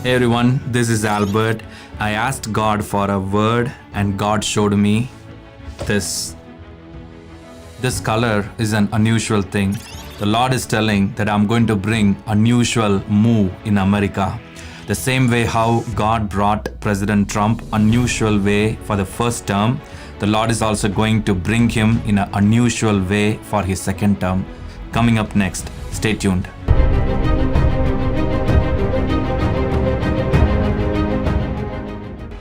Hey everyone, this is Albert. I asked God for a word and God showed me this. This color is an unusual thing. The Lord is telling that I'm going to bring unusual move in America. The same way how God brought President Trump unusual way for the first term, the Lord is also going to bring him in an unusual way for his second term. Coming up next, stay tuned.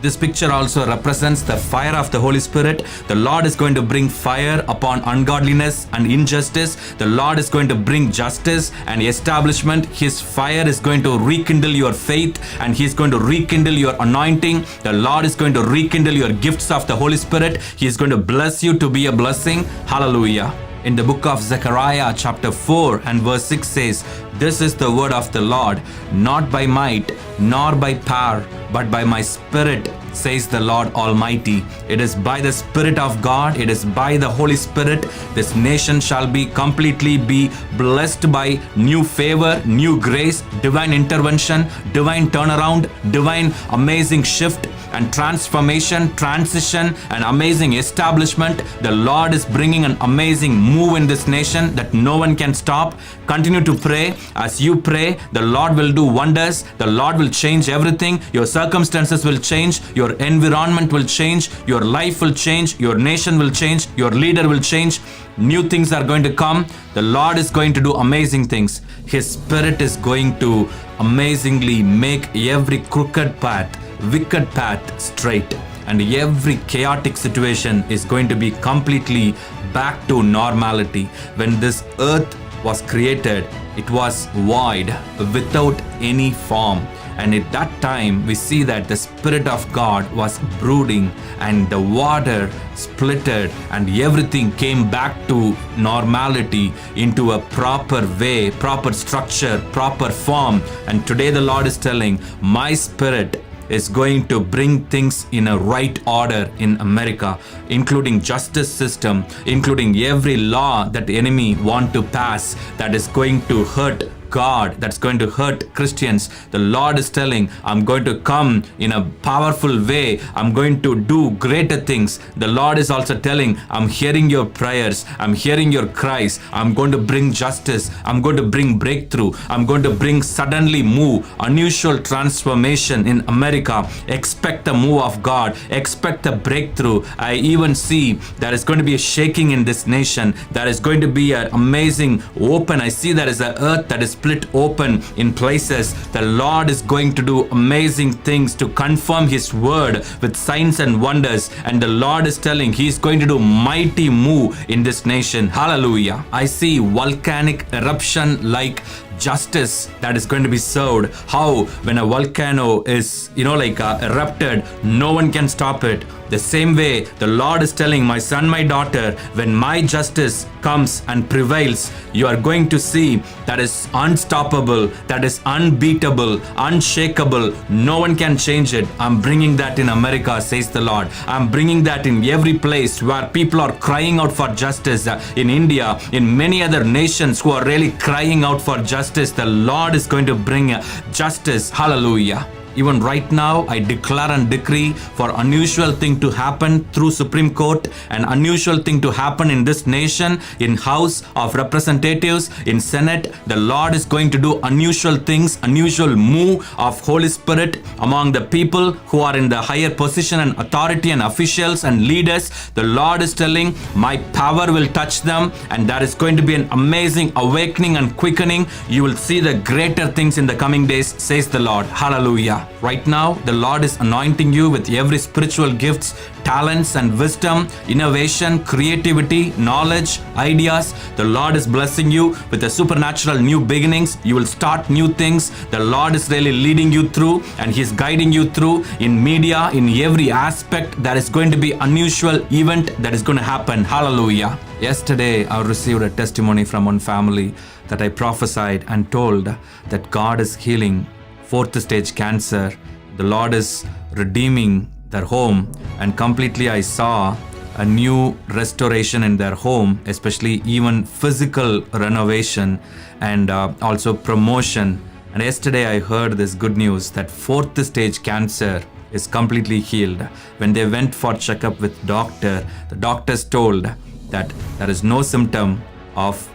This picture also represents the fire of the Holy Spirit. The Lord is going to bring fire upon ungodliness and injustice. The Lord is going to bring justice and establishment. His fire is going to rekindle your faith and He is going to rekindle your anointing. The Lord is going to rekindle your gifts of the Holy Spirit. He is going to bless you to be a blessing. Hallelujah. In the book of Zechariah chapter 4 and verse 6 says, "This is the word of the Lord, not by might, nor by power, but by my Spirit, says the Lord Almighty." It is by the Spirit of God, it is by the Holy Spirit, this nation shall be completely be blessed by new favor, new grace, divine intervention, divine turnaround, divine amazing shift and transformation, transition, and amazing establishment. The Lord is bringing an amazing move in this nation that no one can stop. Continue to pray. As you pray, the Lord will do wonders. The Lord will change everything. Your circumstances will change. Your environment will change. Your life will change. Your nation will change. Your leader will change. New things are going to come. The Lord is going to do amazing things. His Spirit is going to amazingly make every crooked path, wicked path straight, and every chaotic situation is going to be completely back to normality. When this earth was created, it was void, without any form. And at that time, we see that the Spirit of God was brooding and the water splitted and everything came back to normality into a proper way, proper structure, proper form. And today the Lord is telling, my Spirit is going to bring things in a right order in America, including justice system, including every law that the enemy want to pass that is going to hurt God, that's going to hurt Christians. The Lord is telling, I'm going to come in a powerful way. I'm going to do greater things. The Lord is also telling, I'm hearing your prayers. I'm hearing your cries. I'm going to bring justice. I'm going to bring breakthrough. I'm going to bring suddenly move, unusual transformation in America. Expect the move of God. Expect the breakthrough. I even see there is going to be a shaking in this nation. There is going to be an amazing open. I see there is an earth that is split open in places. The Lord is going to do amazing things to confirm His word with signs and wonders. And the Lord is telling He is going to do mighty move in this nation. Hallelujah. I see volcanic eruption like justice that is going to be served. How when a volcano is erupted, no one can stop it. The same way the Lord is telling, my son, my daughter, when my justice comes and prevails, you are going to see that is unstoppable, that is unbeatable, unshakable. No one can change it. I'm bringing that in America, says the Lord. I'm bringing that in every place where people are crying out for justice. In India, in many other nations who are really crying out for justice, the Lord is going to bring justice. Hallelujah. Even right now, I declare and decree for unusual thing to happen through Supreme Court, an unusual thing to happen in this nation, in House of Representatives, in Senate. The Lord is going to do unusual things, unusual move of Holy Spirit among the people who are in the higher position and authority and officials and leaders. The Lord is telling, my power will touch them, and there is going to be an amazing awakening and quickening. You will see the greater things in the coming days, says the Lord. Hallelujah. Right now, the Lord is anointing you with every spiritual gifts, talents and wisdom, innovation, creativity, knowledge, ideas. The Lord is blessing you with a supernatural new beginnings. You will start new things. The Lord is really leading you through and He is guiding you through in media, in every aspect. There is going to be unusual event that is going to happen. Hallelujah. Yesterday, I received a testimony from one family that I prophesied and told that God is healing fourth stage cancer. The Lord is redeeming their home, and completely I saw a new restoration in their home, especially even physical renovation and also promotion And yesterday I heard this good news that 4th stage cancer is completely healed. When they went for checkup with doctor, the doctors told that there is no symptom of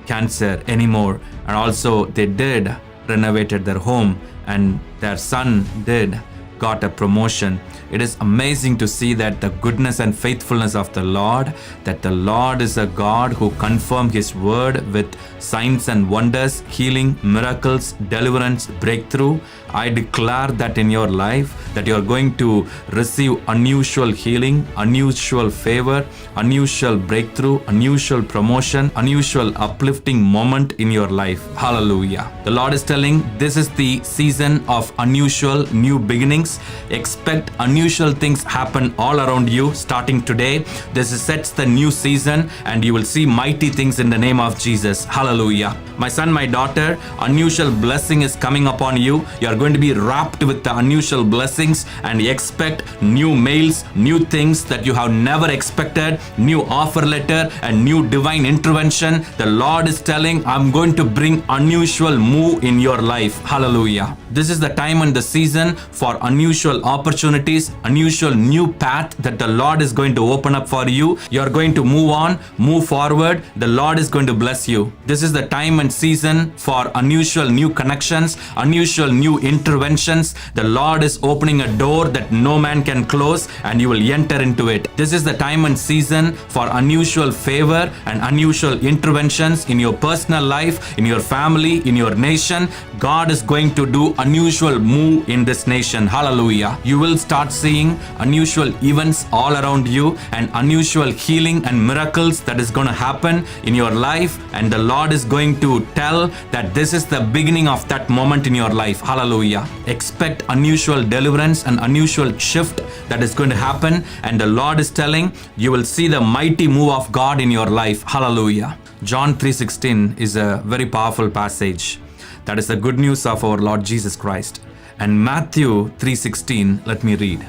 cancer anymore. And also they did renovated their home, and their son did got a promotion. It is amazing to see that the goodness and faithfulness of the Lord, that the Lord is a God who confirmed his word with signs and wonders, healing, miracles, deliverance, breakthrough. I declare that in your life that you are going to receive unusual healing, unusual favor, unusual breakthrough, unusual promotion, unusual uplifting moment in your life. Hallelujah. The Lord is telling this is the season of unusual new beginnings. Expect unusual things happen all around you starting today. This sets the new season and you will see mighty things in the name of Jesus. Hallelujah. My son, my daughter, unusual blessing is coming upon you. You are going to be wrapped with the unusual blessings and expect new mails, new things that you have never expected, new offer letter and new divine intervention. The Lord is telling, I'm going to bring unusual move in your life. Hallelujah. This is the time and the season for unusual opportunities, unusual new path that the Lord is going to open up for you. You are going to move on, move forward. The Lord is going to bless you. This is the time and season for unusual new connections, unusual new interventions. The Lord is opening a door that no man can close and you will enter into it. This is the time and season for unusual favor and unusual interventions in your personal life, in your family, in your nation. God is going to do unusual move in this nation. Hallelujah. You will start seeing unusual events all around you and unusual healing and miracles that is going to happen in your life, and the Lord is going to tell that this is the beginning of that moment in your life. Hallelujah. Expect unusual deliverance and unusual shift that is going to happen, and the Lord is telling you will see the mighty move of God in your life. Hallelujah. John 3:16 is a very powerful passage. That is the good news of our Lord Jesus Christ. And Matthew 3:16, let me read.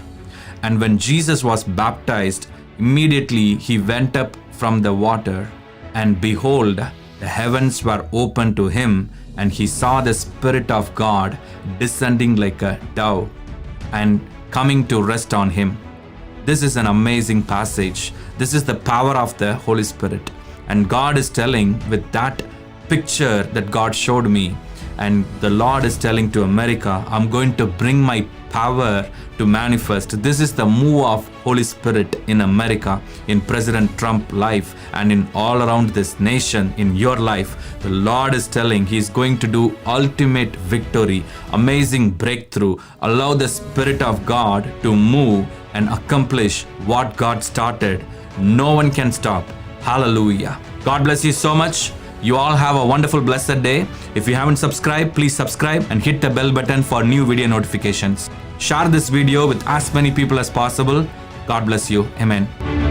And when Jesus was baptized, immediately he went up from the water, and behold, the heavens were opened to him, and he saw the Spirit of God descending like a dove and coming to rest on him. This is an amazing passage. This is the power of the Holy Spirit. And God is telling with that picture that God showed me, and the Lord is telling to America, I'm going to bring my power to manifest. This is the move of Holy Spirit in America, in President Trump's life, and in all around this nation, in your life. The Lord is telling He's going to do ultimate victory, amazing breakthrough. Allow the Spirit of God to move and accomplish what God started. No one can stop. Hallelujah. God bless you so much. You all have a wonderful, blessed day. If you haven't subscribed, please subscribe and hit the bell button for new video notifications. Share this video with as many people as possible. God bless you. Amen.